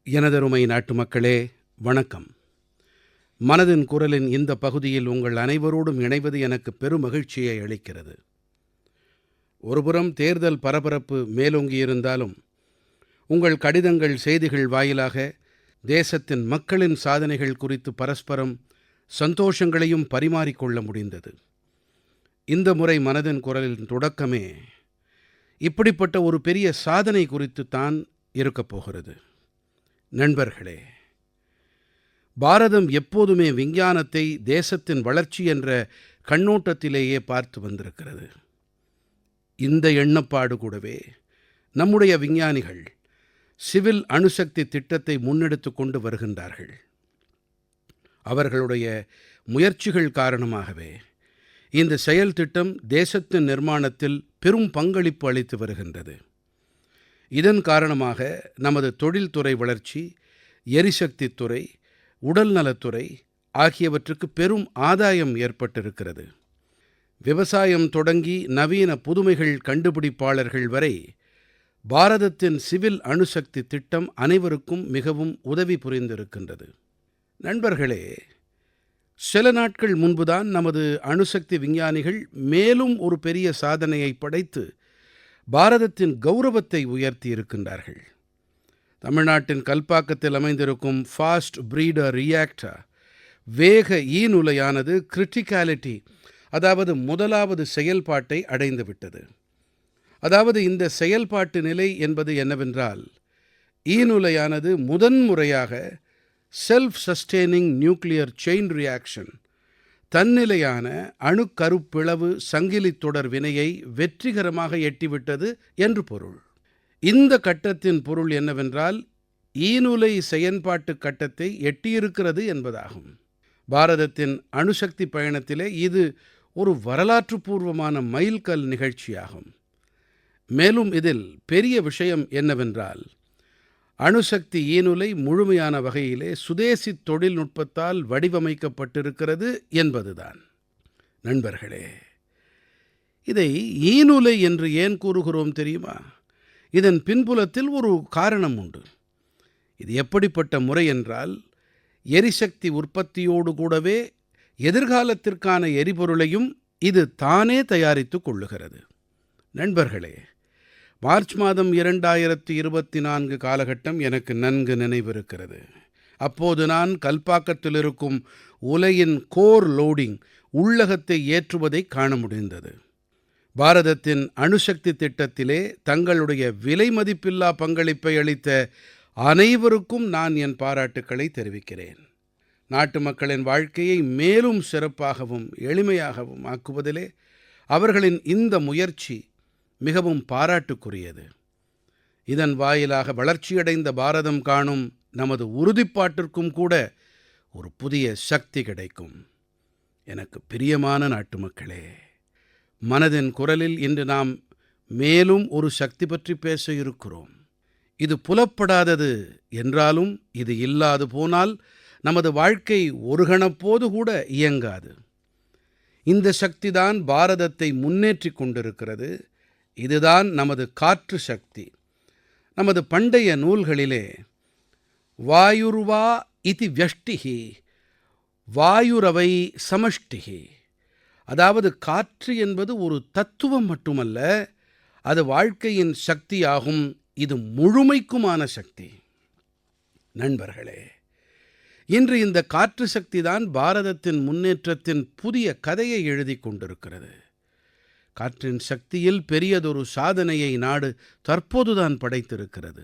எனதருமை நாட்டுமக்களே, வணக்கம். மனதின் குரலின் இந்த பகுதியில் உங்கள் அனைவரோடும் இணைவது எனக்கு பெருமகிழ்ச்சியை அளிக்கிறது. ஒருபுறம் தேர்தல் பரபரப்பு மேலோங்கியிருந்தாலும், உங்கள் கடிதங்கள், செய்திகள் வாயிலாக தேசத்தின் மக்களின் சாதனைகள் குறித்து பரஸ்பரம் சந்தோஷங்களையும் பரிமாறிக்கொள்ள முடிந்தது. இந்த முறை மனதின் குரலின் தொடக்கமே இப்படிப்பட்ட ஒரு பெரிய சாதனை குறித்துத்தான் இருக்கப் போகிறது. நண்பர்களே, பாரதம் எப்போதுமே விஞ்ஞானத்தை தேசத்தின் வளர்ச்சி என்ற கண்ணோட்டத்திலேயே பார்த்து வந்திருக்கிறது. இந்த எண்ணப்பாடு கூடவே நம்முடைய விஞ்ஞானிகள் சிவில் அணுசக்தி திட்டத்தை முன்னெடுத்துக் கொண்டு வருகின்றார்கள். அவர்களுடைய முயற்சிகள் காரணமாகவே இந்த செயல் திட்டம் தேசத்தின் நிர்மாணத்தில் பெரும் பங்களிப்பு அளித்து வருகின்றது. இதன் காரணமாக நமது தொழில்துறை வளர்ச்சி, எரிசக்தித் துறை, உடல்நலத்துறை ஆகியவற்றுக்கு பெரும் ஆதாயம் ஏற்பட்டிருக்கிறது. விவசாயம் தொடங்கி நவீன புதுமைகள் கண்டுபிடிப்பாளர்கள் வரை பாரதத்தின் சிவில் அணுசக்தி திட்டம் அனைவருக்கும் மிகவும் உதவி புரிந்திருக்கின்றது. நண்பர்களே, சில நாட்கள் முன்புதான் நமது அணுசக்தி விஞ்ஞானிகள் மேலும் ஒரு பெரிய சாதனையை படைத்து பாரதத்தின் கௌரவத்தை உயர்த்தி இருக்கின்றார்கள். தமிழ்நாட்டின் கல்பாக்கத்தில் அமைந்திருக்கும் ஃபாஸ்ட் பிரீடர் ரியாக்டர் வேக ஈநுலையானது கிரிட்டிகாலிட்டி, அதாவது முதலாவது செயல்பாட்டை அடைந்துவிட்டது. அதாவது இந்த செயல்பாட்டு நிலை என்பது என்னவென்றால், ஈநுலையானது முதன்முறையாக self sustaining nuclear chain reaction, தன்னிலையான அணுக்கருப்பிளவு சங்கிலித் தொடர் வினையை வெற்றிகரமாக எட்டிவிட்டது என்று பொருள். இந்த கட்டத்தின் பொருள் என்னவென்றால், ஈநுலை செயல்பாட்டு கட்டத்தை எட்டியிருக்கிறது என்பதாகும். பாரதத்தின் அணுசக்தி பயணத்திலே இது ஒரு வரலாற்றுப்பூர்வமான மைல்கல் நிகழ்ச்சியாகும். மேலும் இதில் பெரிய விஷயம் என்னவென்றால், அணுசக்தி ஈநுலை முழுமையான வகையிலே சுதேசி தொழில்நுட்பத்தால் வடிவமைக்கப்பட்டிருக்கிறது என்பதுதான். நண்பர்களே, இதை ஈநுலை என்று ஏன் கூறுகிறோம் தெரியுமா? இதன் பின்புலத்தில் ஒரு காரணம் உண்டு. இது எப்படிப்பட்ட முறை என்றால், எரிசக்தி உற்பத்தியோடு கூடவே எதிர்காலத்திற்கான எரிபொருளையும் இது தானே தயாரித்துக் கொள்ளுகிறது. நண்பர்களே, மார்ச் மாதம் 2024 காலகட்டம் எனக்கு நன்கு நினைவிருக்கிறது. அப்போது நான் கல்பாக்கத்தில் இருக்கும் உலையின் கோர் லோடிங் உள்ளகத்தை ஏற்றுவதைக் காண முடிந்தது. பாரதத்தின் அணுசக்தி திட்டத்திலே தங்களுடைய விலை மதிப்பில்லா பங்களிப்பை அளித்த அனைவருக்கும் நான் என் பாராட்டுக்களை தெரிவிக்கிறேன். நாட்டு மக்களின் வாழ்க்கையை மேலும் சிறப்பாகவும் எளிமையாகவும் ஆக்குவதிலே அவர்களின் இந்த முயற்சி மிகவும் பாராட்டுக்குரியது. இதன் வாயிலாக வளர்ச்சியடைந்த பாரதம் காணும் நமது உறுதிப்பாட்டிற்கும் கூட ஒரு புதிய சக்தி கிடைக்கும். எனக்கு பிரியமான நாட்டுமக்களே, மனதின் குரலில் இன்று நாம் மேலும் ஒரு சக்தி பற்றி பேச இருக்கிறோம். இது புலப்படாதது என்றாலும், இது இல்லாது போனால் நமது வாழ்க்கை ஒரு கணப்போது கூட இயங்காது. இந்த சக்திதான் பாரதத்தை முன்னேற்றிக் கொண்டிருக்கிறது. இதுதான் நமது காற்று சக்தி. நமது பண்டைய நூல்களிலே வாயுர்வா இதி வ்யஷ்டிஹி வாயுரவை சமஷ்டிஹி, அதாவது காற்று என்பது ஒரு தத்துவம் மட்டுமல்ல, அது வாழ்க்கையின் சக்தியாகும். இது முழுமைக்குமான சக்தி. நண்பர்களே, இன்று இந்த காற்று சக்திதான் பாரதத்தின் முன்னேற்றத்தின் புதிய கதையை எழுதிக் கொண்டிருக்கிறது. காற்றின் சக்தியில் பெரியதொரு சாதனையை நாடு தற்போதுதான் படைத்திருக்கிறது.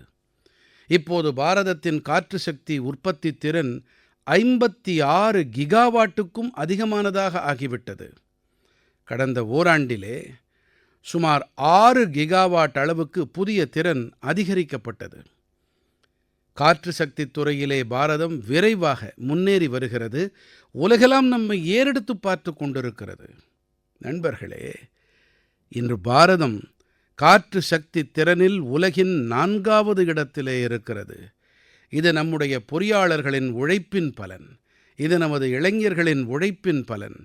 இப்போது பாரதத்தின் காற்று சக்தி உற்பத்தி திறன் 56 கிகாவாட்டுக்கும் அதிகமானதாக ஆகிவிட்டது. கடந்த ஓராண்டிலே சுமார் 6 கிகாவாட் அளவுக்கு புதிய திறன் அதிகரிக்கப்பட்டது. காற்று சக்தி துறையிலே பாரதம் விரைவாக முன்னேறி வருகிறது. உலகெல்லாம் நம்மை ஏறெடுத்து பார்த்து கொண்டிருக்கிறது. நண்பர்களே, இன்று பாரதம் காற்று சக்தி திறனில் உலகின் 4வது இடத்திலே இருக்கிறது. இது நம்முடைய பொறியாளர்களின் உழைப்பின் பலன். இது நமது இளைஞர்களின் உழைப்பின் பலன்.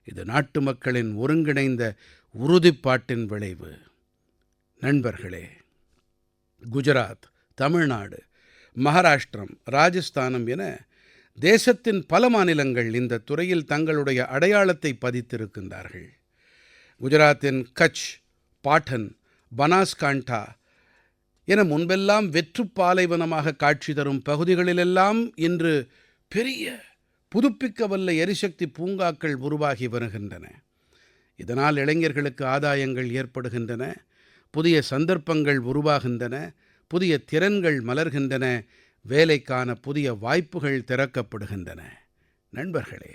இது நாட்டு மக்களின் ஒருங்கிணைந்த உறுதிப்பாட்டின் விளைவு. நண்பர்களே, குஜராத், தமிழ்நாடு, மகாராஷ்டிரம், ராஜஸ்தானம் என தேசத்தின் பல மாநிலங்கள் இந்த துறையில் தங்களுடைய அடையாளத்தை பதித்திருக்கின்றார்கள். குஜராத்தின் கட்ச், பாட்டன், பனாஸ்காண்டா என முன்பெல்லாம் வெற்றுப் பாலைவனமாக காட்சி தரும் பகுதிகளிலெல்லாம் இன்று பெரிய புதுப்பிக்கவல்ல எரிசக்தி பூங்காக்கள் உருவாகி வருகின்றன. இதனால் இளைஞர்களுக்கு ஆதாயங்கள் ஏற்படுகின்றன, புதிய சந்தர்ப்பங்கள் உருவாகின்றன, புதிய திறன்கள் மலர்கின்றன, வேலைக்கான புதிய வாய்ப்புகள் திறக்கப்படுகின்றன. நண்பர்களே,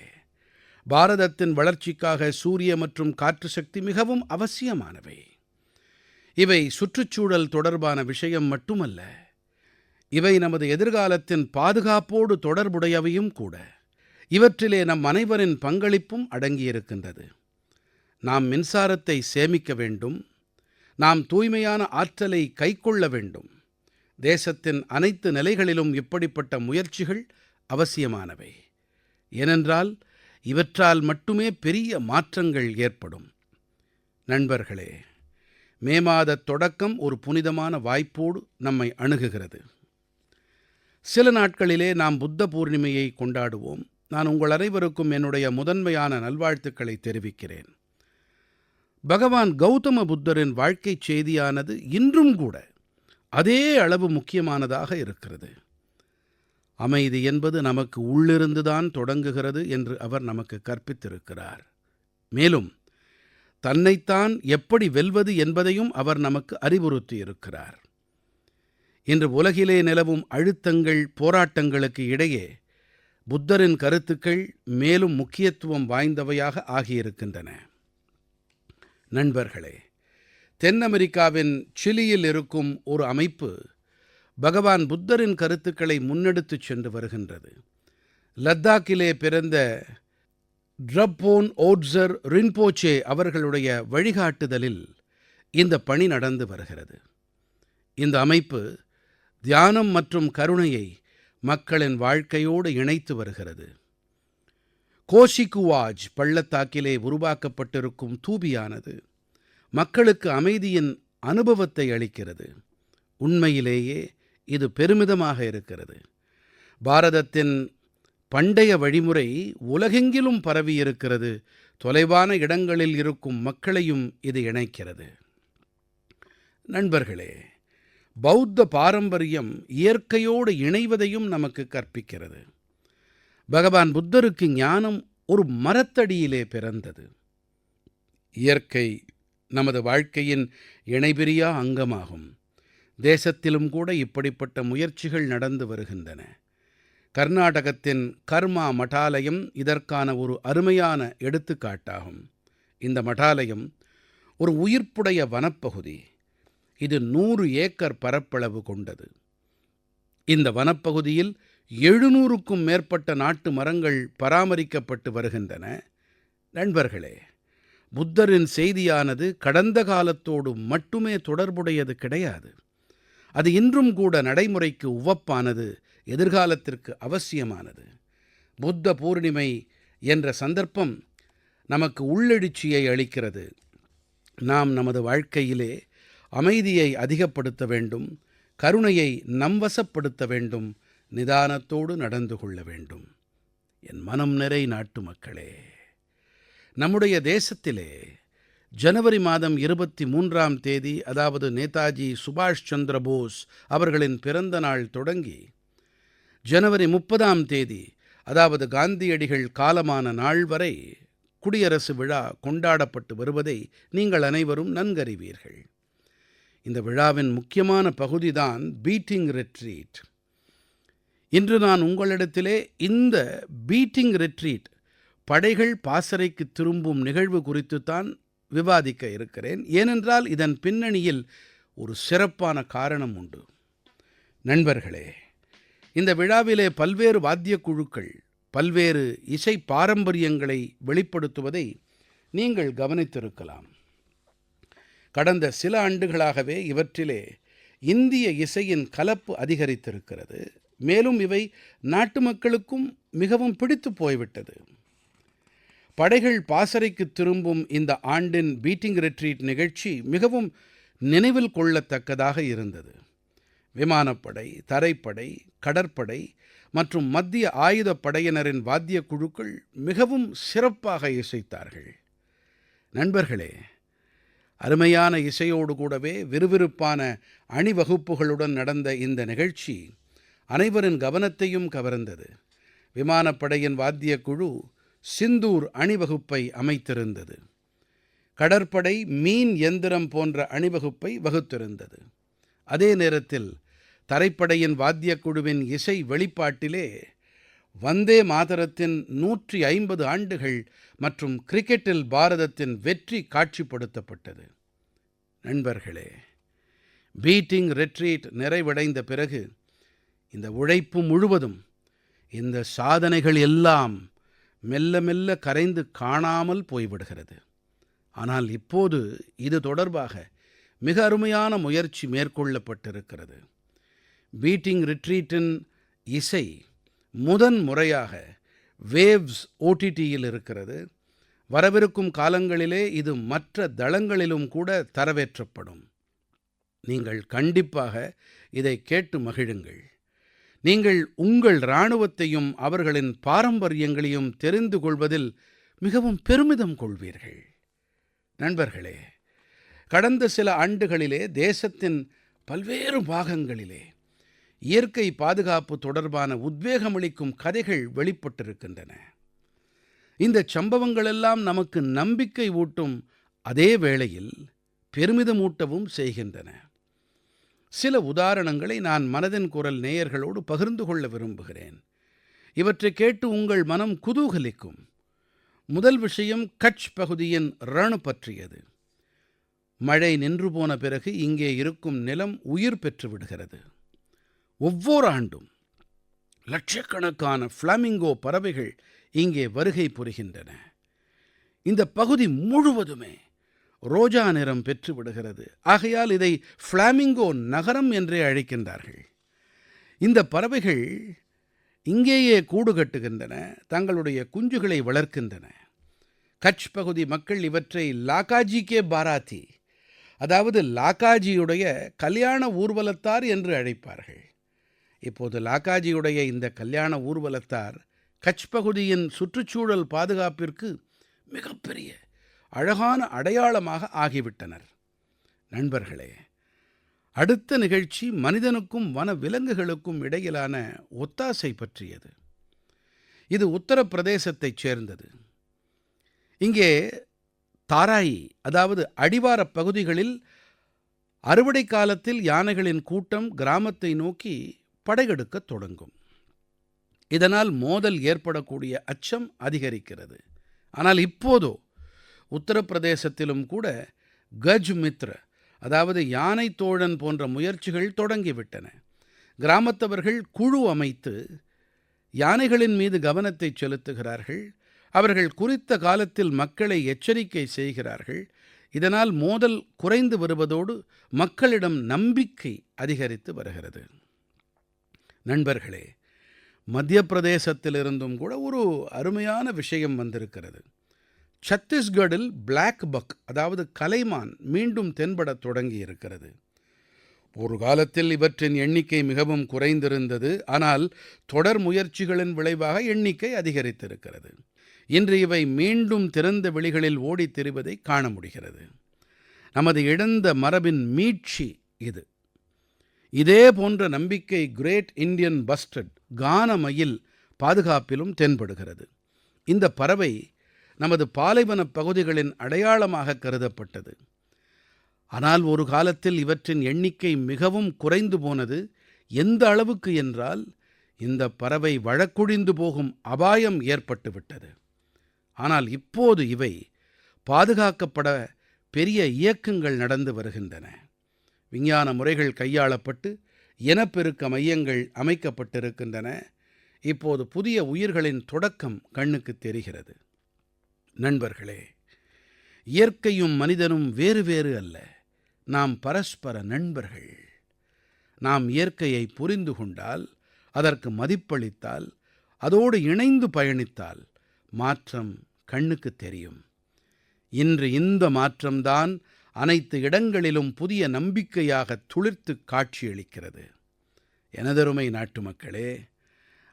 பாரதத்தின் வளர்ச்சிக்காக சூரிய மற்றும் காற்று சக்தி மிகவும் அவசியமானவை. இவை சுற்றுச்சூழல் தொடர்பான விஷயம் மட்டுமல்ல, இவை நமது எதிர்காலத்தின் பாதுகாப்போடு தொடர்புடையவையும் கூட. இவற்றிலே நம் அனைவரின் பங்களிப்பும் அடங்கியிருக்கின்றது. நாம் மின்சாரத்தை சேமிக்க வேண்டும், நாம் தூய்மையான ஆற்றலை கைக்கொள்ள வேண்டும். தேசத்தின் அனைத்து நிலைகளிலும் இப்படிப்பட்ட முயற்சிகள் அவசியமானவை. ஏனென்றால் இவற்றால் மட்டுமே பெரிய மாற்றங்கள் ஏற்படும். நண்பர்களே, மே மாதத் தொடக்கம் ஒரு புனிதமான வாய்ப்போடு நம்மை அணுகுகிறது. சில நாட்களிலே நாம் புத்த பூர்ணிமையை கொண்டாடுவோம். நான் உங்கள் அனைவருக்கும் என்னுடைய முதன்மையான நல்வாழ்த்துக்களை தெரிவிக்கிறேன். பகவான் கௌதம புத்தரின் வாழ்க்கைச் செய்தியானது இன்றும் கூட அதே அளவு முக்கியமானதாக இருக்கிறது. அமைதி என்பது நமக்கு உள்ளிருந்துதான் தொடங்குகிறது என்று அவர் நமக்கு கற்பித்திருக்கிறார். மேலும் தன்னைத்தான் எப்படி வெல்வது என்பதையும் அவர் நமக்கு அறிவுறுத்தியிருக்கிறார். இன்று உலகிலே நிலவும் அழுத்தங்கள், போராட்டங்களுக்கு இடையே புத்தரின் கருத்துக்கள் மேலும் முக்கியத்துவம் வாய்ந்தவையாக ஆகியிருக்கின்றன. நண்பர்களே, தென் அமெரிக்காவின் சிலியில் இருக்கும் ஒரு அமைப்பு பகவான் புத்தரின் கருத்துக்களை முன்னெடுத்துச் சென்று வருகின்றது. லத்தாக்கிலே பிறந்த ட்ரப்போன் ஓட்சர் ரின்போச்சே அவர்களுடைய வழிகாட்டுதலில் இந்த பணி நடந்து வருகிறது. இந்த அமைப்பு தியானம் மற்றும் கருணையை மக்களின் வாழ்க்கையோடு இணைத்து வருகிறது. கோஷிகுவாஜ் பள்ளத்தாக்கிலே உருவாக்கப்பட்டிருக்கும் தூபியானது மக்களுக்கு அமைதியின் அனுபவத்தை அளிக்கிறது. உண்மையிலேயே இது பெருமிதமாக இருக்கிறது. பாரதத்தின் பண்டைய வழிமுறை உலகெங்கிலும் பரவியிருக்கிறது. தொலைவான இடங்களில் இருக்கும் மக்களையும் இது இணைக்கிறது. நண்பர்களே, பௌத்த பாரம்பரியம் இயற்கையோடு இணைவதையும் நமக்கு கற்பிக்கிறது. பகவான் புத்தருக்கு ஞானம் ஒரு மரத்தடியிலே பிறந்தது. இயற்கை நமது வாழ்க்கையின் இணைபிரியா அங்கமாகும். தேசத்திலும் கூட இப்படிப்பட்ட முயற்சிகள் நடந்து வருகின்றன. கர்நாடகத்தின் கர்மா மடாலயம் இதற்கான ஒரு அருமையான எடுத்துக்காட்டாகும். இந்த மடாலயம் ஒரு உயிர்ப்புடைய வனப்பகுதி. இது 100 ஏக்கர் பரப்பளவு கொண்டது. இந்த வனப்பகுதியில் 700க்கும் மேற்பட்ட நாட்டு மரங்கள் பராமரிக்கப்பட்டு வருகின்றன. நண்பர்களே, புத்தரின் செய்தியானது கடந்த காலத்தோடு மட்டுமே தொடர்புடையது கிடையாது. அது இன்றும் கூட நடைமுறைக்கு உவப்பானது, எதிர்காலத்திற்கு அவசியமானது. புத்த பூர்ணிமை என்ற சந்தர்ப்பம் நமக்கு உள்ளெழுச்சியை அளிக்கிறது. நாம் நமது வாழ்க்கையிலே அமைதியை அதிகப்படுத்த வேண்டும், கருணையை நம்வசப்படுத்த வேண்டும், நிதானத்தோடு நடந்து கொள்ள வேண்டும். என் மனம் நிறை நாட்டு மக்களே, நம்முடைய தேசத்திலே ஜனவரி மாதம் 23ஆம் தேதி, அதாவது நேதாஜி சுபாஷ் சந்திர போஸ் அவர்களின் பிறந்த நாள் தொடங்கி ஜனவரி 30ஆம் தேதி, அதாவது காந்தியடிகள் காலமான நாள் வரை குடியரசு விழா கொண்டாடப்பட்டு வருவதை நீங்கள் அனைவரும் நன்கறிவீர்கள். இந்த விழாவின் முக்கியமான பகுதிதான் பீட்டிங் ரிட்ரீட். இன்று நான் உங்களிடத்திலே இந்த பீட்டிங் ரிட்ரீட், படைகள் பாசறைக்கு திரும்பும் நிகழ்வு குறித்துத்தான் விவாதிக்க இருக்கிறேன். ஏனென்றால் இதன் பின்னணியில் ஒரு சிறப்பான காரணம் உண்டு. நண்பர்களே, இந்த விழாவிலே பல்வேறு வாத்தியக் குழுக்கள் பல்வேறு இசை பாரம்பரியங்களை வெளிப்படுத்துவதை நீங்கள் கவனித்திருக்கலாம். கடந்த சில ஆண்டுகளாகவே இவற்றிலே இந்திய இசையின் கலப்பு அதிகரித்திருக்கிறது. மேலும் இவை நாட்டு மக்களுக்கும் மிகவும் பிடித்து போய்விட்டது. படைகள் பாசறைக்கு திரும்பும் இந்த ஆண்டின் பீட்டிங் ரிட்ரீட் நிகழ்ச்சி மிகவும் நினைவில் கொள்ளத்தக்கதாக இருந்தது. விமானப்படை, தரைப்படை, கடற்படை மற்றும் மத்திய ஆயுதப் படையினரின் வாத்தியக் குழுக்கள் மிகவும் சிறப்பாக இசைத்தார்கள். நண்பர்களே, அருமையான இசையோடு கூடவே விறுவிறுப்பான அணிவகுப்புகளுடன் நடந்த இந்த நிகழ்ச்சி அனைவரின் கவனத்தையும் கவர்ந்தது. விமானப்படையின் வாத்தியக் குழு சிந்தூர் அணிவகுப்பை அமைத்திருந்தது. கடற்படை மீன் எந்திரம் போன்ற அணிவகுப்பை வகுத்திருந்தது. அதே நேரத்தில் தரைப்படையின் வாத்தியக் குழுவின் இசை வெளிப்பாட்டிலே வந்தே மாதரத்தின் 150 ஆண்டுகள் மற்றும் கிரிக்கெட்டில் பாரதத்தின் வெற்றி காட்சிப்படுத்தப்பட்டது. நண்பர்களே, பீட்டிங் ரிட்ரீட் நிறைவடைந்த பிறகு இந்த உழைப்பு முழுவதும், இந்த சாதனைகள் எல்லாம் மெல்ல மெல்ல கரைந்து காணாமல் போய்விடுகிறது. ஆனால் இப்போது இது தொடர்பாக மிக அருமையான முயற்சி மேற்கொள்ளப்பட்டிருக்கிறது. பீட்டிங் ரிட்ரீட்டின் இசை முதன் முறையாக வேவ்ஸ் OTTயில் இருக்கிறது. வரவிருக்கும் காலங்களிலே இது மற்ற தளங்களிலும் கூட தரவேற்றப்படும். நீங்கள் கண்டிப்பாக இதை கேட்டு மகிழுங்கள். நீங்கள் உங்கள் இராணுவத்தையும் அவர்களின் பாரம்பரியங்களையும் தெரிந்து கொள்வதில் மிகவும் பெருமிதம் கொள்வீர்கள். நண்பர்களே, கடந்த சில ஆண்டுகளிலே தேசத்தின் பல்வேறு பாகங்களிலே இயற்கை பாதுகாப்பு தொடர்பான உத்வேகமளிக்கும் கதைகள் வெளிப்பட்டிருக்கின்றன. இந்தச் சம்பவங்களெல்லாம் நமக்கு நம்பிக்கை ஊட்டும் அதே வேளையில் பெருமிதமூட்டவும் செய்கின்றன. சில உதாரணங்களை நான் மனதின் குரல் நேயர்களோடு பகிர்ந்து கொள்ள விரும்புகிறேன். இவற்றைக் கேட்டு உங்கள் மனம் குதூகலிக்கும். முதல் விஷயம் கட்ச் பகுதியின் ரண் பற்றியது. மழை நின்று போன பிறகு இங்கே இருக்கும் நிலம் உயிர் பெற்று விடுகிறது. ஒவ்வொரு ஆண்டும் லட்சக்கணக்கான ஃப்ளாமிங்கோ பறவைகள் இங்கே வருகை புரிகின்றன. இந்த பகுதி முழுவதுமே ரோஜா நிறம் பெற்று விடுகிறது. ஆகையால் இதை ஃப்ளாமிங்கோ நகரம் என்றே அழைக்கின்றார்கள். இந்த பறவைகள் இங்கேயே கூடு கட்டுகின்றன, தங்களுடைய குஞ்சுகளை வளர்க்கின்றன. கட்ச் பகுதி மக்கள் இவற்றை லாகாஜி கே பாராத்தி, அதாவது லாகாஜியுடைய கல்யாண ஊர்வலத்தார் என்று அழைப்பார்கள். இப்போது லாகாஜியுடைய இந்த கல்யாண ஊர்வலத்தார் கட்ச் பகுதியின் சுற்றுச்சூழல் பாதுகாப்பிற்கு மிகப்பெரிய அழகான அடையாளமாக ஆகிவிட்டனர். நண்பர்களே, அடுத்த நிகழ்ச்சி மனிதனுக்கும் வன விலங்குகளுக்கும் இடையிலான ஒத்தாசை பற்றியது. இது உத்தரப்பிரதேசத்தைச் சேர்ந்தது. இங்கே தாராயி, அதாவது அடிவாரப் பகுதிகளில் அறுவடை காலத்தில் யானைகளின் கூட்டம் கிராமத்தை நோக்கி படையெடுக்கத் தொடங்கும். இதனால் மோதல் ஏற்படக்கூடிய அச்சம் அதிகரிக்கிறது. ஆனால் இப்போதோ உத்தரப்பிரதேசத்திலும் கூட கஜ் மித்ர, அதாவது யானை தோழன் போன்ற முயற்சிகள் தொடங்கிவிட்டன. கிராமத்தவர்கள் குழு அமைத்து யானைகளின் மீது கவனத்தை செலுத்துகிறார்கள். அவர்கள் குறித்த காலத்தில் மக்களை எச்சரிக்கை செய்கிறார்கள். இதனால் மோதல் குறைந்து வருவதோடு மக்களிடம் நம்பிக்கை அதிகரித்து வருகிறது. நண்பர்களே, மத்திய பிரதேசத்திலிருந்தும் கூட ஒரு அருமையான விஷயம் வந்திருக்கிறது. சத்தீஸ்கடில் பிளாக் பக், அதாவது கலைமான் மீண்டும் தென்படத் தொடங்கி இருக்கிறது. ஒரு காலத்தில் இவற்றின் எண்ணிக்கை மிகவும் குறைந்திருந்தது. ஆனால் தொடர் முயற்சிகளின் விளைவாக எண்ணிக்கை அதிகரித்திருக்கிறது. இன்று இவை மீண்டும் திறந்த வெளிகளில் ஓடித் திரிவதை காண முடிகிறது. நமது இழந்த மரபின் மீட்சி இது. இதே போன்ற நம்பிக்கை கிரேட் இண்டியன் பஸ்டர்ட் கான மயில் பாதுகாப்பிலும் தென்படுகிறது. இந்த பறவை நமது பாலைவனப் பகுதிகளின் அடையாளமாக கருதப்பட்டது. ஆனால் ஒரு காலத்தில் இவற்றின் எண்ணிக்கை மிகவும் குறைந்து போனது. எந்த அளவுக்கு என்றால் இந்த பறவை வழக்கொழிந்து போகும் அபாயம் ஏற்பட்டு விட்டது. ஆனால் இப்போது இவை பாதுகாக்கப்பட பெரிய இயக்கங்கள் நடந்து வருகின்றன. விஞ்ஞான முறைகள் கையாளப்பட்டு இனப்பெருக்க மையங்கள் அமைக்கப்பட்டிருக்கின்றன. இப்போது புதிய உயிர்களின் தொடக்கம் கண்ணுக்கு தெரிகிறது. நண்பர்களே, இயற்கையும் மனிதனும் வேறு வேறு அல்ல. நாம் பரஸ்பர நண்பர்கள். நாம் இயற்கையை புரிந்து கொண்டால், அதற்கு மதிப்பளித்தால், அதோடு இணைந்து பயணித்தால் மாற்றம் கண்ணுக்கு தெரியும். இன்று இந்த மாற்றம்தான் அனைத்து இடங்களிலும் புதிய நம்பிக்கையாக துளிர்த்து காட்சியளிக்கிறது. எனதருமை நாட்டுமக்களே,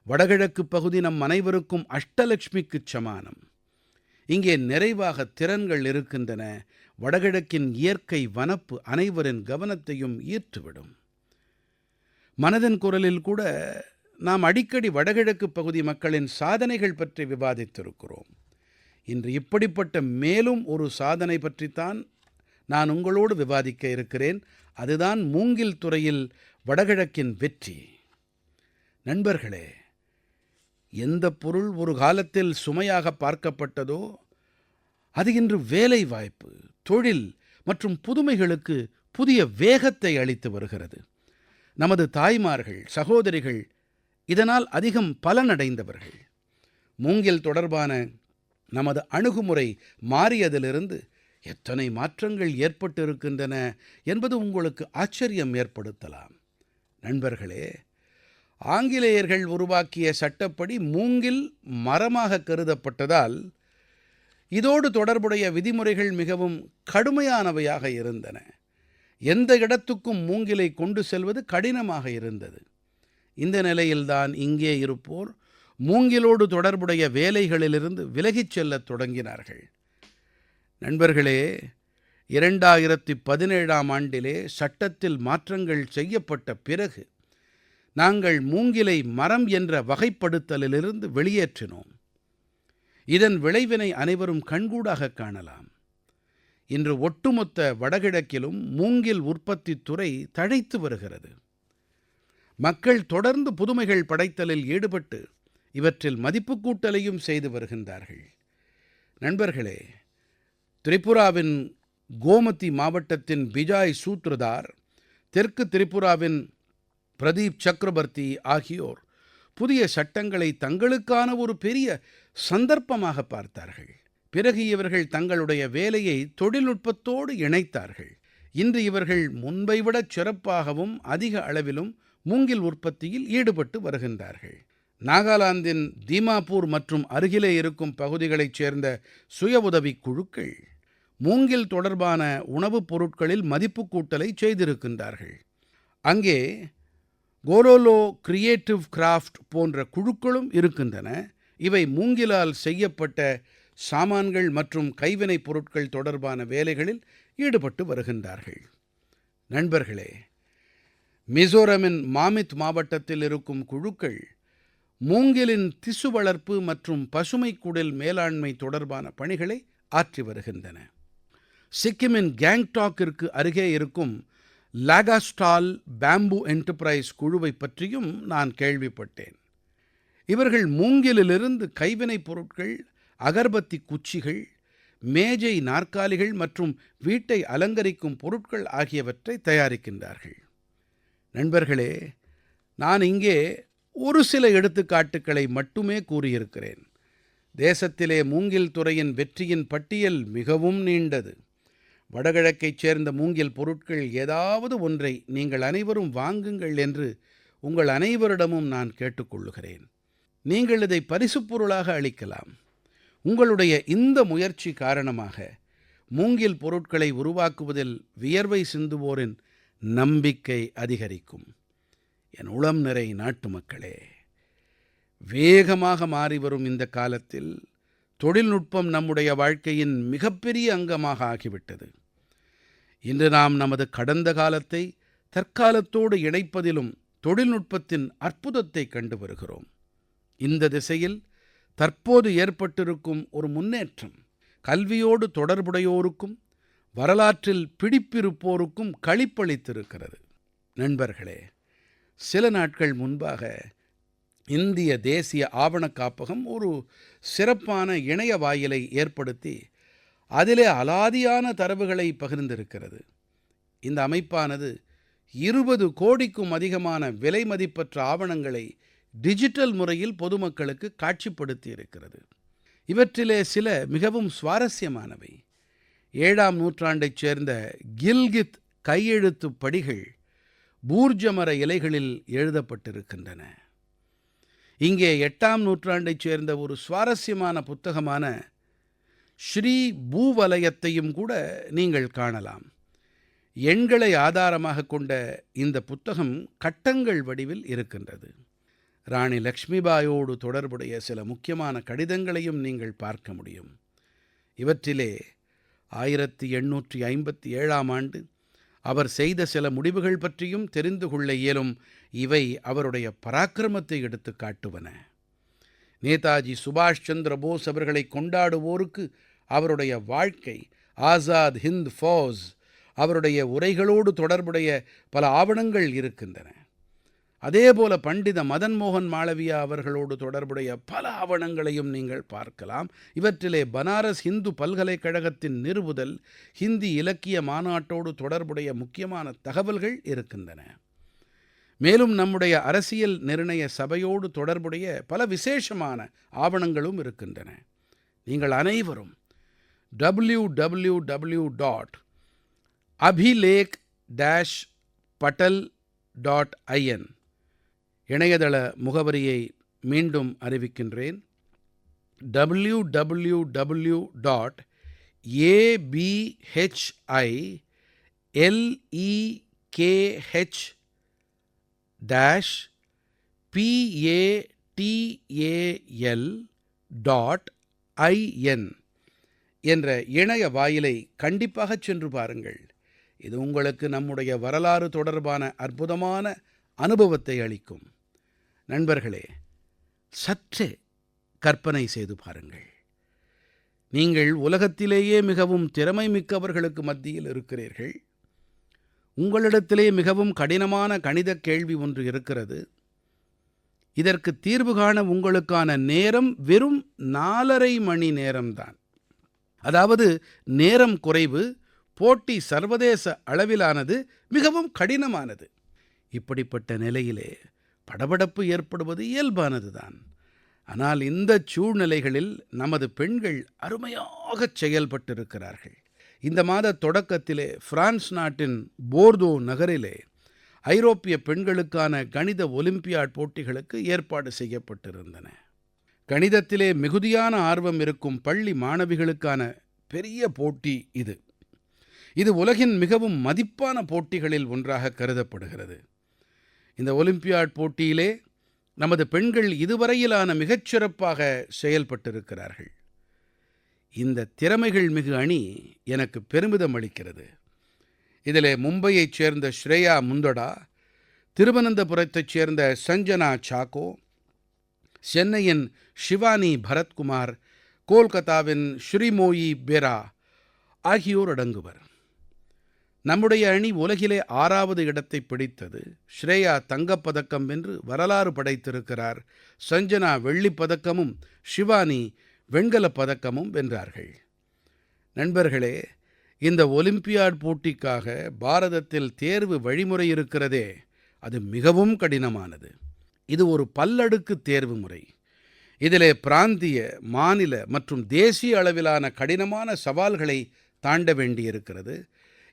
வடகிழக்குப் பகுதி நம் அனைவருக்கும் அஷ்டலட்சுமிக்குச் சமானம். இங்கே நிறைவாக திறன்கள் இருக்கின்றன. வடகிழக்கின் இயற்கை வனப்பு அனைவரின் கவனத்தையும் ஈர்த்துவிடும். மனதின் குரலில் கூட நாம் அடிக்கடி வடகிழக்குப் பகுதி மக்களின் சாதனைகள் பற்றி விவாதித்திருக்கிறோம். இன்று இப்படிப்பட்ட மேலும் ஒரு சாதனை பற்றித்தான் நான் உங்களோடு விவாதிக்க இருக்கிறேன். அதுதான் மூங்கில் துறையில் வடகிழக்கின் வெற்றி. நண்பர்களே, எந்த பொருள் ஒரு காலத்தில் சுமையாக பார்க்கப்பட்டதோ அது இன்று வேலைவாய்ப்பு, தொழில் மற்றும் புதுமைகளுக்கு புதிய வேகத்தை அளித்து வருகிறது. நமது தாய்மார்கள், சகோதரிகள் இதனால் அதிகம் பலனடைந்தவர்கள். மூங்கில் தொடர்பான நமது அணுகுமுறை மாறியதிலிருந்து எத்தனை மாற்றங்கள் ஏற்பட்டிருக்கின்றன என்பது உங்களுக்கு ஆச்சரியம் ஏற்படுத்தலாம். நண்பர்களே, ஆங்கிலேயர்கள் உருவாக்கிய சட்டப்படி மூங்கில் மரமாக கருதப்பட்டதால் இதோடு தொடர்புடைய விதிமுறைகள் மிகவும் கடுமையானவையாக இருந்தன. எந்த இடத்துக்கும் மூங்கிலை கொண்டு செல்வது கடினமாக இருந்தது. இந்த நிலையில்தான் இங்கே இருப்போர் மூங்கிலோடு தொடர்புடைய வேலைகளிலிருந்து விலகிச் செல்லத் தொடங்கினார்கள். நண்பர்களே, 2017ஆம் ஆண்டிலே சட்டத்தில் மாற்றங்கள் செய்யப்பட்ட பிறகு நாங்கள் மூங்கிலை மரம் என்ற வகைப்படுத்தலிலிருந்து வெளியேற்றினோம். இதன் விளைவினை அனைவரும் கண்கூடாகக் காணலாம். இன்று ஒட்டுமொத்த வடகிழக்கிலும் மூங்கில் உற்பத்தித் துறை தழைத்து வருகிறது. மக்கள் தொடர்ந்து புதுமைகள் படைத்தலில் ஈடுபட்டு இவற்றில் மதிப்புக் கூட்டலையும் செய்து வருகின்றார்கள். நண்பர்களே, திரிபுராவின் கோமதி மாவட்டத்தின் பிஜாய் சூத்ரதார், தெற்கு திரிபுராவின் பிரதீப் சக்ரபர்த்தி ஆகியோர் புதிய சட்டங்களை தங்களுக்கான ஒரு பெரிய சந்தர்ப்பமாக பார்த்தார்கள். பிறகு இவர்கள் தங்களுடைய வேலையை தொழில்நுட்பத்தோடு இணைத்தார்கள். இன்று இவர்கள் முன்பை விடச் சிறப்பாகவும் அதிக அளவிலும் மூங்கில் உற்பத்தியில் ஈடுபட்டு வருகின்றார்கள். நாகாலாந்தின் தீமாப்பூர் மற்றும் அருகிலே இருக்கும் பகுதிகளைச் சேர்ந்த சுய உதவிக் குழுக்கள் மூங்கில் தொடர்பான உணவுப் பொருட்களில் மதிப்புக் கூட்டலை செய்திருக்கின்றார்கள். அங்கே கோரோலோ கிரியேட்டிவ் கிராஃப்ட் போன்ற குழுக்களும் இருக்கின்றன. இவை மூங்கிலால் செய்யப்பட்ட சாமான்கள் மற்றும் கைவினைப் பொருட்கள் தொடர்பான வேலைகளில் ஈடுபட்டு வருகின்றார்கள். நண்பர்களே, மிசோரமின் மாமித் மாவட்டத்தில் இருக்கும் குழுக்கள் மூங்கிலின் திசு வளர்ப்பு மற்றும் பசுமைக் குடில் மேலாண்மை தொடர்பான பணிகளை ஆற்றி வருகின்றன. சிக்கிமின் கேங்டாக்கிற்கு அருகே இருக்கும் லாகாஸ்டால் பேம்பு என்டர்பிரைஸ் குழுவைப் பற்றியும் நான் கேள்விப்பட்டேன். இவர்கள் மூங்கிலிலிருந்து கைவினைப் பொருட்கள், அகர்பத்தி குச்சிகள், மேஜை நாற்காலிகள் மற்றும் வீட்டை அலங்கரிக்கும் பொருட்கள் ஆகியவற்றை தயாரிக்கின்றார்கள். நண்பர்களே, நான் இங்கே ஒரு சில எடுத்துக்காட்டுக்களை மட்டுமே கூறியிருக்கிறேன். தேசத்திலே மூங்கில் துறையின் வெற்றியின் பட்டியல் மிகவும் நீண்டது. வடகிழக்கைச் சேர்ந்த மூங்கில் பொருட்கள் ஏதாவது ஒன்றை நீங்கள் அனைவரும் வாங்குங்கள் என்று உங்கள் அனைவரிடமும் நான் கேட்டுக்கொள்ளுகிறேன். நீங்கள் இதை பரிசுப் பொருளாக அளிக்கலாம். உங்களுடைய இந்த முயற்சி காரணமாக மூங்கில் பொருட்களை உருவாக்குவதில் வியர்வை சிந்துவோரின் நம்பிக்கை அதிகரிக்கும். என் உளம் நிறை நாட்டுமக்களே, வேகமாக மாறிவரும் இந்த காலத்தில் தொழில்நுட்பம் நம்முடைய வாழ்க்கையின் மிகப்பெரிய அங்கமாக ஆகிவிட்டது. இன்று நாம் நமது கடந்த காலத்தை தற்காலத்தோடு இணைப்பதிலும் தொழில்நுட்பத்தின் அற்புதத்தை கண்டு வருகிறோம். இந்த திசையில் தற்போது ஏற்பட்டிருக்கும் ஒரு முன்னேற்றம் கல்வியோடு தொடர்புடையோருக்கும் வரலாற்றில் பிடிப்பிருப்போருக்கும் களிப்பளித்திருக்கிறது. நண்பர்களே, சில நாட்கள் முன்பாக இந்திய தேசிய ஆவணக் காப்பகம் ஒரு சிறப்பான இணைய வாயிலை ஏற்படுத்தி அதிலே அலாதியான தரவுகளை பகிர்ந்திருக்கிறது. இந்த அமைப்பானது 20 கோடிக்கும் அதிகமான விலை மதிப்பற்ற ஆவணங்களை டிஜிட்டல் முறையில் பொதுமக்களுக்கு காட்சிப்படுத்தி இருக்கிறது. இவற்றிலே சில மிகவும் சுவாரஸ்யமானவை. 7ஆம் நூற்றாண்டைச் சேர்ந்த கில்கித் கையெழுத்துப் படிகள் பூர்ஜமர இலைகளில் எழுதப்பட்டிருக்கின்றன. இங்கே 8ஆம் நூற்றாண்டைச் சேர்ந்த ஒரு சுவாரஸ்யமான புத்தகமான ஸ்ரீ பூவலயத்தையும் கூட நீங்கள் காணலாம். எண்களை ஆதாரமாக கொண்ட இந்த புத்தகம் கட்டங்கள் வடிவில் இருக்கின்றது. ராணி லக்ஷ்மிபாயோடு தொடர்புடைய சில முக்கியமான கடிதங்களையும் நீங்கள் பார்க்க முடியும். இவற்றிலே 1857ஆம் ஆண்டு அவர் செய்த சில முடிவுகள் பற்றியும் தெரிந்து கொள்ள இயலும். இவை அவருடைய பராக்கிரமத்தை எடுத்துக் காட்டுவன. நேதாஜி சுபாஷ் சந்திர போஸ் அவர்களை கொண்டாடுவோருக்கு அவருடைய வாழ்க்கை, ஆசாத் ஹிந்த் ஃபௌஜ், அவருடைய உரைகளோடு தொடர்புடைய பல ஆவணங்கள் இருக்கின்றன. அதேபோல பண்டித மதன் மோகன் மாளவியா அவர்களோடு தொடர்புடைய பல ஆவணங்களையும் நீங்கள் பார்க்கலாம். இவற்றிலே பனாரஸ் இந்து பல்கலைக்கழகத்தின் நிறுவுதல், ஹிந்தி இலக்கிய மாநாட்டோடு தொடர்புடைய முக்கியமான தகவல்கள் இருக்கின்றன. மேலும் நம்முடைய அரசியல் நிர்ணய சபையோடு தொடர்புடைய பல விசேஷமான ஆவணங்களும் இருக்கின்றன. நீங்கள் அனைவரும் www.abhilekh-patal.in இணையதள முகவரியை மீண்டும் அறிவிக்கின்றேன். www.abhilekh-patal.in என்ற இணைய வாயிலை கண்டிப்பாகச் சென்று பாருங்கள். இது உங்களுக்கு நம்முடைய வரலாறு தொடர்பான அற்புதமான அனுபவத்தை அளிக்கும். நண்பர்களே, சற்றே கற்பனை செய்து பாருங்கள். நீங்கள் உலகத்திலேயே மிகவும் திறமை மிக்கவர்களுக்கு மத்தியில் இருக்கிறீர்கள். உங்களிடத்திலே மிகவும் கடினமான கணிதக் கேள்வி ஒன்று இருக்கிறது. இதற்கு தீர்வு காண உங்களுக்கான நேரம் வெறும் 4½ மணி நேரம்தான். அதாவது நேரம் குறைவு, போட்டி சர்வதேச அளவிலானது, மிகவும் கடினமானது. இப்படிப்பட்ட நிலையிலே படபடப்பு ஏற்படுவது இயல்பானதுதான். ஆனால் இந்தச் சூழ்நிலைகளில் நமது பெண்கள் அருமையாகச் செயல்பட்டிருக்கிறார்கள். இந்த மாத தொடக்கத்திலே பிரான்ஸ் நாட்டின் போர்தோ நகரிலே ஐரோப்பிய பெண்களுக்கான கணித ஒலிம்பியாட் போட்டிகளுக்கு ஏற்பாடு செய்யப்பட்டிருந்தன. கணிதத்திலே மிகுதியான ஆர்வம் இருக்கும் பள்ளி மாணவிகளுக்கான பெரிய போட்டி இது. இது உலகின் மிகவும் மதிப்பான போட்டிகளில் ஒன்றாக கருதப்படுகிறது. இந்த ஒலிம்பியாட் போட்டியிலே நமது பெண்கள் இதுவரையிலான மிகச்சிறப்பாக செயல்பட்டிருக்கிறார்கள். இந்த திறமைகள் மிகு அணி எனக்கு பெருமிதம் அளிக்கிறது. இதிலே மும்பையைச் சேர்ந்த ஸ்ரேயா முந்தடா, திருவனந்தபுரத்தைச் சேர்ந்த சஞ்சனா சாக்கோ, சென்னையின் ஷிவானி பரத்குமார், கோல்கத்தாவின் ஸ்ரீமோயி பெரா ஆகியோர் அடங்குவர். நம்முடைய அணி உலகிலே 6வது இடத்தை பிடித்தது. ஸ்ரேயா தங்கப்பதக்கம் வென்று வரலாறு படைத்திருக்கிறார். சஞ்சனா வெள்ளிப்பதக்கமும் ஷிவானி வெண்கலப் பதக்கமும் வென்றார்கள். நண்பர்களே, இந்த ஒலிம்பியாட் போட்டிக்காக பாரதத்தில் தேர்வு வழிமுறை இருக்கிறதே, அது மிகவும் கடினமானது. இது ஒரு பல்லடுக்கு தேர்வு முறை. இதிலே பிராந்திய, மாநில மற்றும் தேசிய அளவிலான கடினமான சவால்களை தாண்ட வேண்டியிருக்கிறது.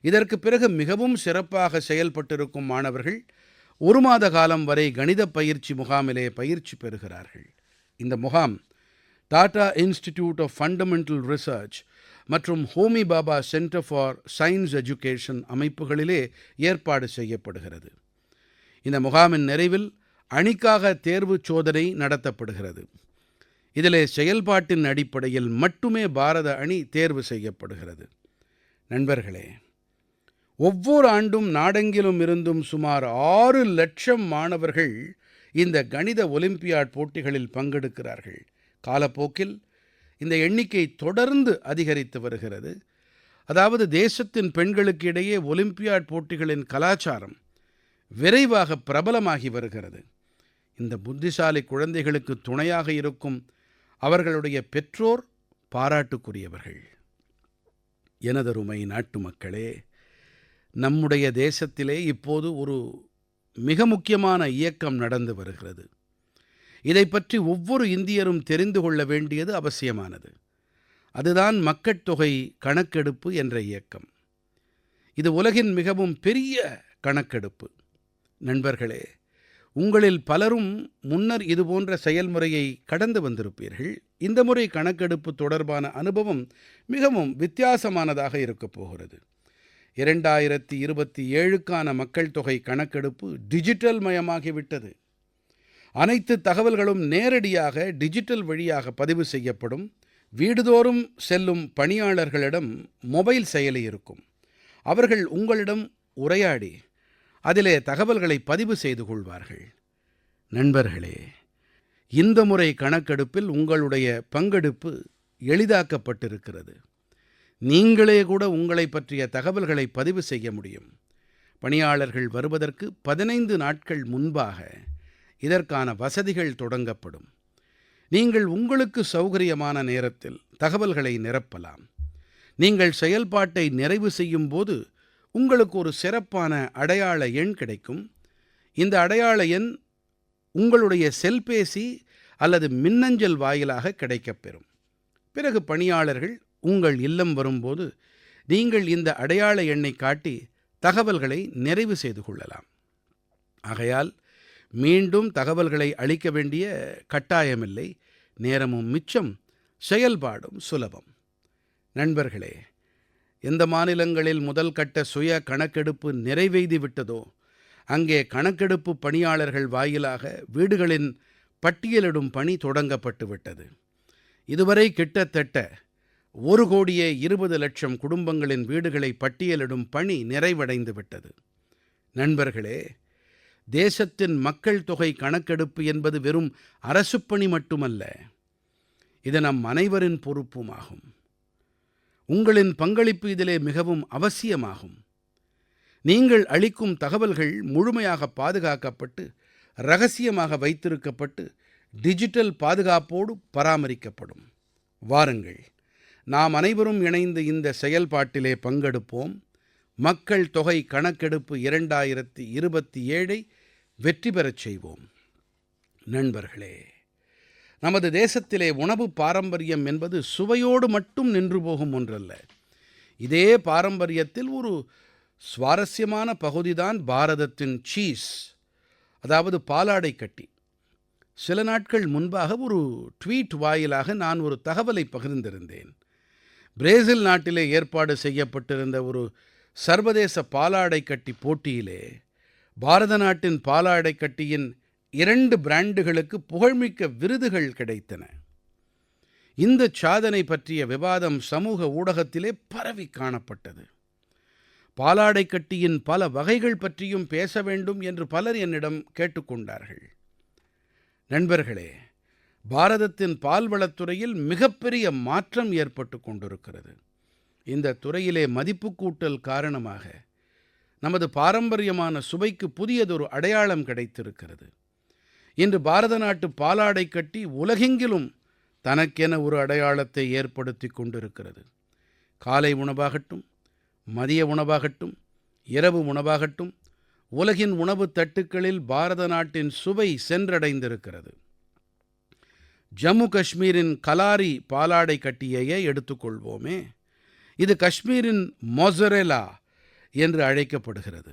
இதற்கு பிறகு மிகவும் சிறப்பாக செயல்பட்டிருக்கும் மாணவர்கள் 1 மாத காலம் வரை கணிதப் பயிற்சி முகாமிலே பயிற்சி பெறுகிறார்கள். இந்த முகாம் Tata institute of fundamental research மற்றும் Homi Bhabha centre for science education அமைப்புகளிலே ஏற்பாடு செய்யப்படுகிறது. இந்த முகாமின் நிறைவில் அணிக்காக தேர்வுச் சோதனை நடத்தப்படுகிறது. இதிலே செயல்பாட்டின் அடிப்படையில் மட்டுமே பாரத அணி தேர்வு செய்யப்படுகிறது. நண்பர்களே, ஒவ்வொரு ஆண்டும் நாடெங்கிலும் இருந்தும் சுமார் 6 லட்சம் மாணவர்கள் இந்த கணித ஒலிம்பியாட் போட்டிகளில் பங்கெடுக்கிறார்கள். காலப்போக்கில் இந்த எண்ணிக்கை தொடர்ந்து அதிகரித்து வருகிறது. அதாவது தேசத்தின் பெண்களுக்கு இடையே ஒலிம்பியாட் போட்டிகளின் கலாச்சாரம் விரைவாக பிரபலமாகி வருகிறது. இந்த புத்திசாலி குழந்தைகளுக்கு துணையாக இருக்கும் அவர்களுடைய பெற்றோர் பாராட்டுக்குரியவர்கள். எனதருமை நாட்டுமக்களே, நம்முடைய தேசத்திலே இப்போது ஒரு மிக முக்கியமான இயக்கம் நடந்து வருகிறது. இதைப் பற்றி ஒவ்வொரு இந்தியரும் தெரிந்து கொள்ள வேண்டியது அவசியமானது. அதுதான் மக்கட்தொகை கணக்கெடுப்பு என்ற இயக்கம். இது உலகின் மிகவும் பெரிய கணக்கெடுப்பு. நண்பர்களே, உங்களில் பலரும் முன்னர் இதுபோன்ற செயல்முறையை கடந்து வந்திருப்பீர்கள். இந்த முறை கணக்கெடுப்பு தொடர்பான அனுபவம் மிகவும் வித்தியாசமானதாக இருக்கப் போகிறது. 2027க்கான மக்கள் தொகை கணக்கெடுப்பு டிஜிட்டல் மயமாகிவிட்டது. அனைத்து தகவல்களும் நேரடியாக டிஜிட்டல் வழியாக பதிவு செய்யப்படும். வீடுதோறும் செல்லும் பணியாளர்களிடம் மொபைல் செயலி இருக்கும். அவர்கள் உங்களிடம் உரையாடி அதிலே தகவல்களை பதிவு செய்து கொள்வார்கள். நண்பர்களே, இந்த முறை கணக்கெடுப்பில் உங்களுடைய பங்கெடுப்பு எளிதாக்கப்பட்டிருக்கிறது. நீங்களே கூட உங்களைப் பற்றிய தகவல்களை பதிவு செய்ய முடியும். பணியாளர்கள் வருவதற்கு 15 நாட்கள் முன்பாக இதற்கான வசதிகள் தொடங்கப்படும். நீங்கள் உங்களுக்கு சௌகரியமான நேரத்தில் தகவல்களை நிரப்பலாம். நீங்கள் செயல்பாட்டை நிறைவு செய்யும் போது உங்களுக்கு ஒரு சிறப்பான அடையாள எண் கிடைக்கும். இந்த அடையாள எண் உங்களுடைய செல்பேசி அல்லது மின்னஞ்சல் வாயிலாக கிடைக்கப்பெறும். பிறகு பணியாளர்கள் உங்கள் இல்லம் வரும்போது நீங்கள் இந்த அடையாள எண்ணை காட்டி தகவல்களை நிறைவு செய்து கொள்ளலாம். ஆகையால் மீண்டும் தகவல்களை அளிக்க வேண்டிய கட்டாயமில்லை. நேரமும் மிச்சம், செயல்பாடும் சுலபம். நண்பர்களே, எந்த மாநிலங்களில் முதல் கட்ட சுய கணக்கெடுப்பு நிறைவெய்தி விட்டதோ அங்கே கணக்கெடுப்பு பணியாளர்கள் வாயிலாக வீடுகளின் பட்டியலிடும் பணி தொடங்கப்பட்டு விட்டது. இதுவரை கிட்டத்தட்ட 1,20,00,000 குடும்பங்களின் வீடுகளை பட்டியலிடும் பணி நிறைவடைந்து விட்டது. நண்பர்களே, தேசத்தின் மக்கள் தொகை கணக்கெடுப்பு என்பது வெறும் அரசுப் பணி மட்டுமல்ல, இது நம் அனைவரின் பொறுப்புமாகும். உங்களின் பங்களிப்பு இதிலே மிகவும் அவசியமாகும். நீங்கள் அளிக்கும் தகவல்கள் முழுமையாக பாதுகாக்கப்பட்டு, இரகசியமாக வைத்திருக்கப்பட்டு, டிஜிட்டல் பாதுகாப்போடு பராமரிக்கப்படும். வாருங்கள், நாம் அனைவரும் இணைந்து இந்த செயல்பாட்டிலே பங்கெடுப்போம். மக்கள் தொகை கணக்கெடுப்பு 2027ஐ வெற்றி பெறச் செய்வோம். நண்பர்களே, நமது தேசத்திலே உணவு பாரம்பரியம் என்பது சுவையோடு மட்டும் நின்று போகும் ஒன்றல்ல. இதே பாரம்பரியத்தில் ஒரு சுவாரஸ்யமான பகுதிதான் பாரதத்தின் சீஸ், அதாவது பாலாடை கட்டி. சில நாட்கள் முன்பாக ஒரு ட்வீட் வாயிலாக நான் ஒரு தகவலை பகிர்ந்திருந்தேன். பிரேசில் நாட்டிலே ஏற்பாடு செய்யப்பட்டிருந்த ஒரு சர்வதேச பாலாடை கட்டி போட்டியிலே பாரத நாட்டின் பாலாடை கட்டியின் 2 பிராண்டுகளுக்கு புகழ்மிக்க விருதுகள் கிடைத்தன. இந்த சாதனை பற்றிய விவாதம் சமூக ஊடகத்திலே பரவி காணப்பட்டது. பாலாடை கட்டியின் பல வகைகள் பற்றியும் பேச வேண்டும் என்று பலர் என்னிடம் கேட்டுக்கொண்டார்கள். நண்பர்களே, பாரதத்தின் பால்வளத்துறையில் மிகப்பெரிய மாற்றம் ஏற்பட்டு கொண்டிருக்கிறது. இந்த துறையிலே மதிப்புக்கூட்டல் காரணமாக நமது பாரம்பரியமான சுவைக்கு புதியதொரு அடையாளம் கிடைத்திருக்கிறது. இன்று பாரத நாட்டு பாலாடை கட்டி உலகெங்கிலும் தனக்கென ஒரு அடையாளத்தை ஏற்படுத்தி கொண்டிருக்கிறது. காலை உணவாகட்டும், மதிய உணவாகட்டும், இரவு உணவாகட்டும், உலகின் உணவுத் தட்டுக்களில் பாரத நாட்டின் சுவை சென்றடைந்திருக்கிறது. ஜம்மு காஷ்மீரின் கலாரி பாலாடை கட்டியையே எடுத்துக்கொள்வோமே. இது காஷ்மீரின் மொசரெலா என்று அழைக்கப்படுகிறது.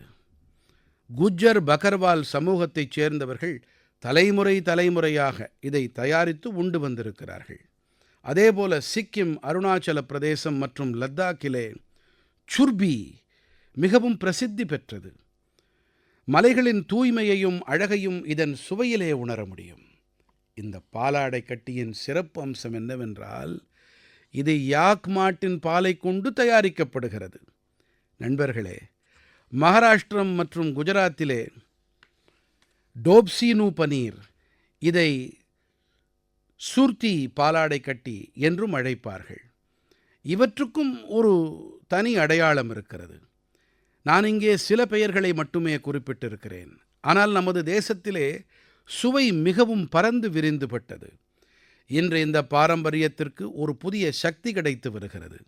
குஜ்ஜர் பக்கர்வால் சமூகத்தைச் சேர்ந்தவர்கள் தலைமுறை தலைமுறையாக இதை தயாரித்து உண்டு வந்திருக்கிறார்கள். அதேபோல சிக்கிம், அருணாச்சல பிரதேசம் மற்றும் லத்தாக்கிலே சுர்பி மிகவும் பிரசித்தி பெற்றது. மலைகளின் தூய்மையையும் அழகையும் இதன் சுவையிலே உணர முடியும். இந்த பாலாடை கட்டியின் சிறப்பு அம்சம் என்னவென்றால், இது யாக் மாட்டின் பாலை கொண்டு தயாரிக்கப்படுகிறது. நண்பர்களே, மகாராஷ்டிரம் மற்றும் குஜராத்திலே டோப்சீனு பனீர், இதை சூர்த்தி பாலாடை கட்டி என்றும் அழைப்பார்கள். இவற்றுக்கும் ஒரு தனி அடையாளம் இருக்கிறது. நான் இங்கே சில பெயர்களை மட்டுமே குறிப்பிட்டிருக்கிறேன். ஆனால் நமது தேசத்திலே சுவை மிகவும் பரந்து விரிந்துபட்டது. இன்று இந்த பாரம்பரியத்திற்கு ஒரு புதிய சக்தி கிடைத்து வருகிறது.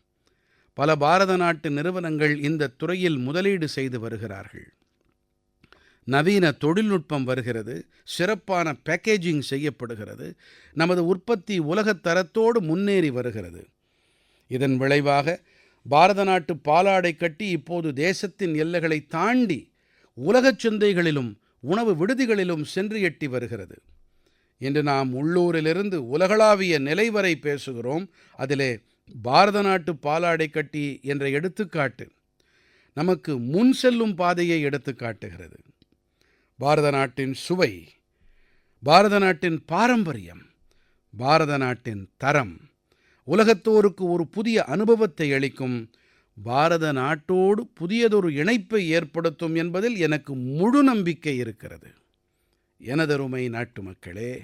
பல பாரத நாட்டு நிறுவனங்கள் இந்த துறையில் முதலீடு செய்து வருகிறார்கள். நவீன தொழில்நுட்பம் வருகிறது, சிறப்பான பேக்கேஜிங் செய்யப்படுகிறது, நமது உற்பத்தி உலகத் தரத்தோடு முன்னேறி வருகிறது. இதன் விளைவாக பாரத நாட்டு பாலாடை கட்டி இப்போது தேசத்தின் எல்லைகளை தாண்டி உலகச் சந்தைகளிலும் உணவு விடுதிகளிலும் சென்று எட்டி வருகிறது. இன்று நாம் உள்ளூரிலிருந்து உலகளாவிய நிலை வரை பேசுகிறோம். அதிலே பாரத நாட்டு பாலாடை கட்டி என்ற எடுத்துக்காட்டு நமக்கு முன் செல்லும் பாதையை எடுத்துக் காட்டுகிறது. பாரத நாட்டின் சுவை, பாரத நாட்டின் பாரம்பரியம், பாரத நாட்டின் தரம் உலகத்தோருக்கு ஒரு புதிய அனுபவத்தை அளிக்கும், பாரத நாட்டோடு புதியதொரு இணைப்பை ஏற்படுத்தும் என்பதில் எனக்கு முழு நம்பிக்கை இருக்கிறது. எனதருமை நாட்டுமக்களே,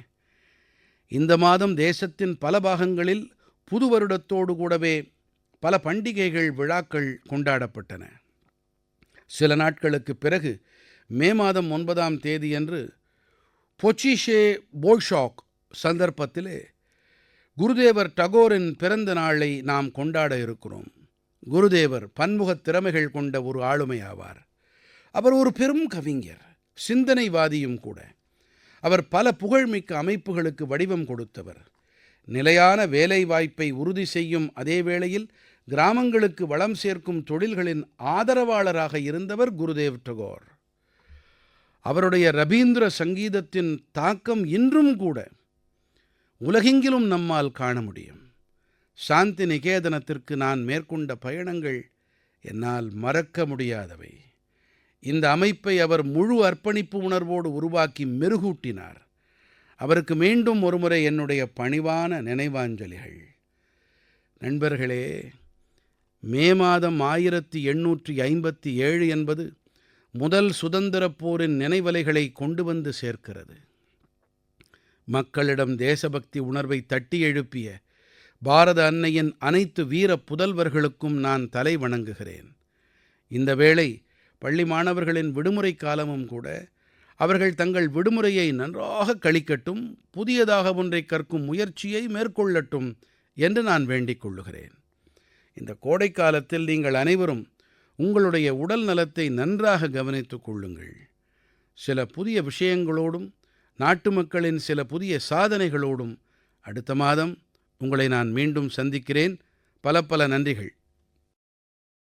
இந்த மாதம் தேசத்தின் பல பாகங்களில் புது வருடத்தோடு கூடவே பல பண்டிகைகள், விழாக்கள் கொண்டாடப்பட்டன. சில நாட்களுக்குப் பிறகு மே மாதம் 9ஆம் தேதியன்று பொச்சிஷே போல்ஷாக் சந்தர்ப்பத்திலே குருதேவர் டகோரின் பிறந்த நாளை நாம் கொண்டாட இருக்கிறோம். குருதேவர் பன்முகத் திறமைகள் கொண்ட ஒரு ஆளுமை ஆவார். அவர் ஒரு பெரும் கவிஞர், சிந்தனைவாதியும் கூட. அவர் பல புகழ்மிக்க அமைப்புகளுக்கு வடிவம் கொடுத்தவர். நிலையான வேலைவாய்ப்பை உறுதி செய்யும் அதே வேளையில் கிராமங்களுக்கு வளம் சேர்க்கும் தொழில்களின் ஆதரவாளராக இருந்தவர் குருதேவ் டகோர். அவருடைய ரபீந்திர சங்கீதத்தின் தாக்கம் இன்றும் கூட உலகெங்கிலும் நம்மால் காண முடியும். சாந்தி நிகேதனத்திற்கு நான் மேற்கொண்ட பயணங்கள் என்னால் மறக்க முடியாதவை. இந்த அமைப்பை அவர் முழு அர்ப்பணிப்பு உணர்வோடு உருவாக்கி மெருகூட்டினார். அவருக்கு மீண்டும் ஒருமுறை என்னுடைய பணிவான நினைவாஞ்சலிகள். நண்பர்களே, மே மாதம் 1857 என்பது முதல் சுதந்திரப் போரின் நினைவலைகளை கொண்டு வந்து சேர்க்கிறது. மக்களிடம் தேசபக்தி உணர்வை தட்டி எழுப்பிய பாரத அன்னையின் அனைத்து வீர புதல்வர்களுக்கும் நான் தலை வணங்குகிறேன். இந்த வேளை பள்ளி மாணவர்களின் விடுமுறை காலமும் கூட. அவர்கள் தங்கள் விடுமுறையை நன்றாக கழிக்கட்டும், புதியதாக ஒன்றை கற்கும் முயற்சியை மேற்கொள்ளட்டும் என்று நான் வேண்டிக் கொள்ளுகிறேன். இந்த கோடைக்காலத்தில் நீங்கள் அனைவரும் உங்களுடைய உடல் நலத்தை நன்றாக கவனித்துக் கொள்ளுங்கள். சில புதிய விஷயங்களோடும் நாட்டு மக்களின் சில புதிய சாதனைகளோடும் அடுத்த மாதம் உங்களை நான் மீண்டும் சந்திக்கிறேன். பல பல நன்றிகள்.